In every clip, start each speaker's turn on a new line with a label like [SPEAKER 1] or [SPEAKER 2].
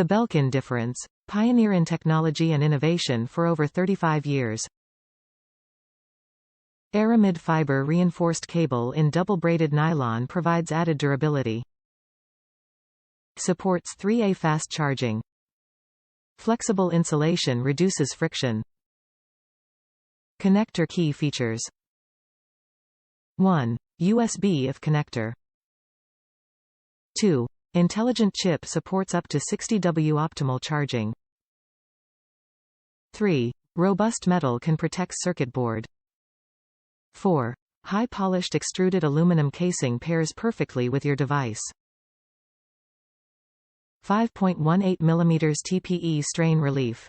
[SPEAKER 1] The Belkin Difference. Pioneer in technology and innovation for over 35 years. Aramid fiber reinforced cable in double braided nylon provides added durability. Supports 3A fast charging. Flexible insulation reduces friction. Connector key features. 1. USB if connector. 2. Intelligent chip supports up to 60W optimal charging. 3. Robust metal can protect circuit board. 4. High-polished extruded aluminum casing pairs perfectly with your device. 5.18 mm TPE strain relief.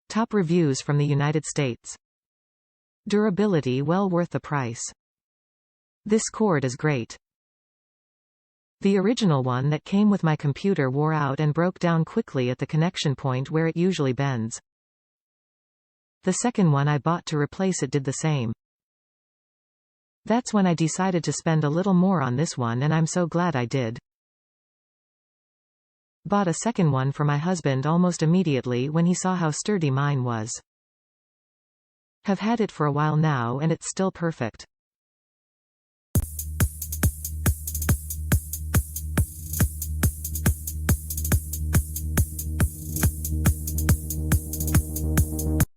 [SPEAKER 1] Top reviews from the United States. Durability well worth the price. This cord is great. The original one that came with my computer wore out and broke down quickly at the connection point where it usually bends. The second one I bought to replace it did the same. That's when I decided to spend a little more on this one, and I'm so glad I did. Bought a second one for my husband almost immediately when he saw how sturdy mine was. Have had it for a while now and it's still perfect.